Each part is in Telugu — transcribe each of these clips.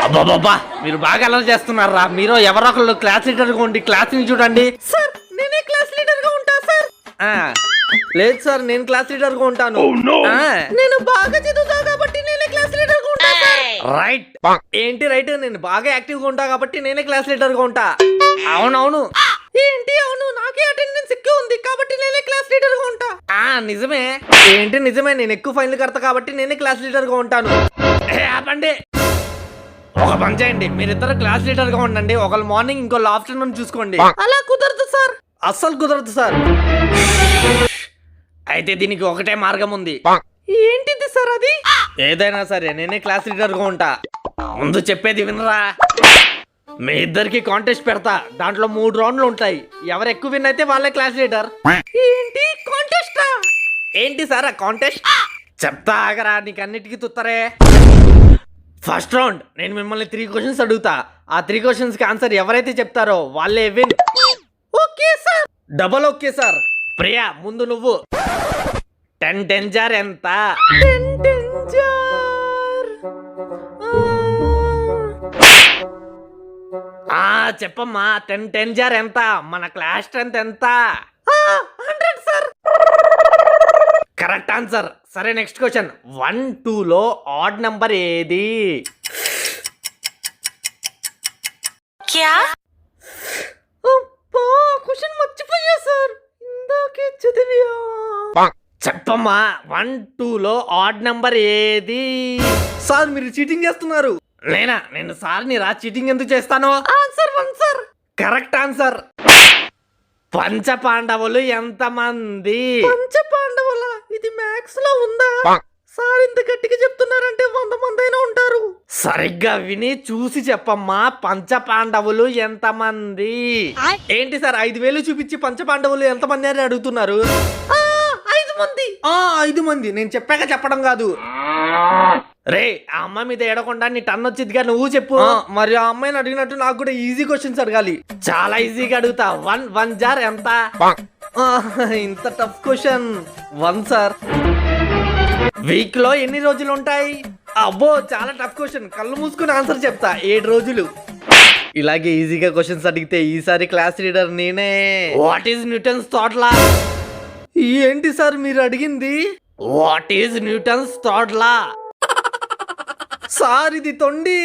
అబ్బాబాబా మీరు బాగా అలర్ చేస్తున్నారా. మీరు ఎవరో ఒకళ్ళు క్లాస్ లీడర్ గా ఉండి క్లాస్ ని చూడండి. సార్ నేనే క్లాస్ లీడర్ గా ఉంటా సార్. లేదు సార్, నేను క్లాస్ లీడర్ గా ఉంటాను. నేను బాగా చదువుతా కాబట్టి నేనే క్లాస్ లీడర్ గా ఉంటా సార్. రైట్. ఏంటి రైట్? నేను బాగా యాక్టివ్ గా ఉంటా కాబట్టి నేనే క్లాస్ లీడర్ గా ఉంటా. అవునవును. ఏంటి అవును? నాకే అటెండెన్స్ ఎక్కువ ఉంది కాబట్టి నేనే క్లాస్ లీడర్ గా ఉంటా. నిజమే. ఏంటి నిజమే, నేను ఎక్కువ ఫైన్లు కడతా కాబట్టి నేనే క్లాస్ లీడర్ గా ఉంటాను. ఆపండి. ఒక పని చేయండి, మీరిద్దరు క్లాస్ లీడర్ గా ఉండండి. ఒకళ్ళు మార్నింగ్ ఇంకోళ్ళు ఆఫ్టర్నూన్ చూసుకోండి. అలా కుదరదు సార్. అస్సలు కుదరదు సార్. అయితే దీనికి ఒకటే మార్గం ఉంది. ఏంటిది సార్ అది? ఏదైనా సరే నేనే క్లాస్ లీడర్ గా ఉంటా. ముందు చెప్పేది వినరా. మీ ఇద్దరికి కాంటెస్ట్ పెడతా. దాంట్లో 3 రౌండ్లు ఉంటాయి. ఎవరు ఎక్కువ విన్ అయితే వాళ్ళే క్లాస్ లీడర్. ఏంటి కాంటెస్టా? ఏంటి సార్ ఆ కాంటెస్ట్? చెప్తా ఆగరా, నీకు అన్నిటికీ తుత్తరే. ఫస్ట్ రౌండ్ నేను మిమ్మల్ని 3 క్వశ్చన్స్ అడుగుతా. ఆ 3 క్వశ్చన్స్ కి ఆన్సర్ ఎవరైతే చెప్తారో వాళ్ళే win. Okay sir. Double okay sir. Priya ముందు నువ్వు. 10 10 జార్ ఎంత? 10 జార్. చెప్పమ్మా, 10 10 జార్ ఎంత? మన క్లాస్ స్ట్రెంత్ ఎంత? 100 సార్. Correct answer. సరే నెక్స్ట్ క్వశ్చన్. 1 2 లో ఆడ్ నంబర్ ఏది? క్వశ్చన్ మర్చిపోయా సార్. ఇందాకే చదివా. చెప్పమ్మా, 1 2 లో ఆడ్ నంబర్ ఏది? సార్ మీరు చీటింగ్ చేస్తున్నారు. నేను సార్ రా చీటింగ్ ఎందుకు చేస్తాను? Answer 1 sir. Correct answer. పంచ పాండవులు ఎంత మంది? పంచ పాండవుల? ఇది మ్యాథ్స్ లో ఉందా సార్? ఇంత గట్టిగా చెప్తున్నారంటే 100 మంది అయినా ఉంటారు. సరిగ్గా విని చూసి చెప్పమ్మా. పంచ పాండవులు ఎంత మంది? ఏంటి సార్ 5,000 చూపించి పంచ పాండవులు ఎంత మంది అని అడుగుతున్నారు? 5 మంది. 5 మంది. నేను చెప్పాక చెప్పడం కాదు. రే, ఆ అమ్మాయి మీద ఏడకుండా నీ టన్ వచ్చిందిగా, నువ్వు చెప్పు. మరి ఆ అమ్మాయిని అడిగినట్టు నాకు కూడా ఈజీ క్వశ్చన్స్ అడగాలి. చాలా ఈజీగా అడుగుతా. 1 జార్ ఎంత? ఇంత టఫ్ క్వశ్చన్. 1 సార్. వీక్ లో ఎన్ని రోజులు ఉంటాయి? అబ్బో చాలా టఫ్ క్వశ్చన్. కళ్ళు మూసుకుని ఆన్సర్ చెప్తా. 7 రోజులు. ఇలాగే ఈజీగా క్వశ్చన్స్ అడిగితే ఈసారి క్లాస్ లీడర్ నేనే. వాట్ ఈస్ న్యూటన్స్ థాట్ లా? ఏంటి సార్ మీరు అడిగింది? వాట్ ఈస్ న్యూటన్స్ థాట్ లా? సార్ ఇది తొండి.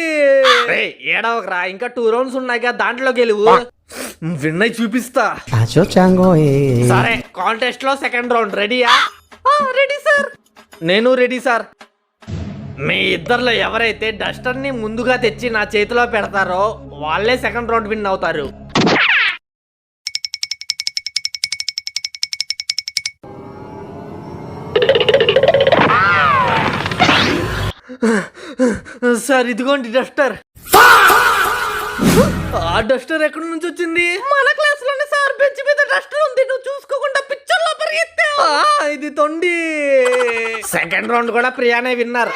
ఏడవకరా, ఇంకా 2 రౌండ్స్ ఉన్నాయి. దాంట్లో గెలువు. విన్నై చూపిస్తా. సరే, కాంటెస్ట్ లో సెకండ్ రౌండ్ రెడీయా? Ready sir. నేను రెడీ సార్. మీ ఇద్దర్లో ఎవరైతే డస్టర్ ని ముందుగా తెచ్చి నా చేతిలో పెడతారో వాళ్ళే సెకండ్ రౌండ్ విన్ అవుతారు. సార్ ఇదిగోండి డస్టర్. ఆ డస్టర్ ఎక్కడి నుంచి వచ్చింది? మన క్లాస్ లోనే సార్. బెంచ్ మీద డస్టర్ ఉంది. నువ్వు చూసుకోకుండా పిచ్చర్లో పరిగెత్తావు. ఇది తొండి. సెకండ్ రౌండ్ కూడా ప్రియానే విన్నర్.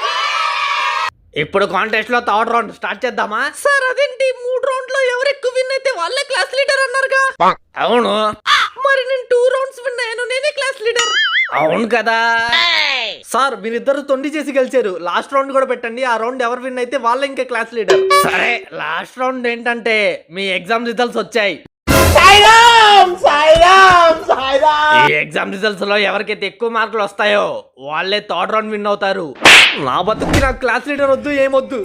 ఇప్పుడు కాంటెస్ట్ లో థర్డ్ రౌండ్ స్టార్ట్ చేద్దామా? సార్ అదేంటి 3 రౌండ్ లో ఎవరు ఎక్కువ విన్ అయితే వాళ్ళే క్లాస్ లీడర్ అన్నారుగా? అవును. మరి నేను 2 రౌండ్స్ విన్ అయ్యాను. నేనే క్లాస్ లీడర్. అవును కదా సార్. మీరిద్దరు తొండి చేసి గెలిచారు. లాస్ట్ రౌండ్ కూడా పెట్టండి. ఆ రౌండ్ ఎవరు విన్ అయితే వాళ్ళే ఇంకా క్లాస్ లీడర్. సరే, లాస్ట్ రౌండ్ ఏంటంటే మీ ఎగ్జామ్ రిజల్ట్స్ వచ్చాయి. ఈ ఎగ్జామ్ రిజల్ట్స్ లో ఎవరికైతే ఎక్కువ మార్కులు వస్తాయో వాళ్ళే థర్డ్ రౌండ్ విన్ అవుతారు. నా బతుక్కి నాకు క్లాస్ లీడర్ వద్దు, ఏమొద్దు.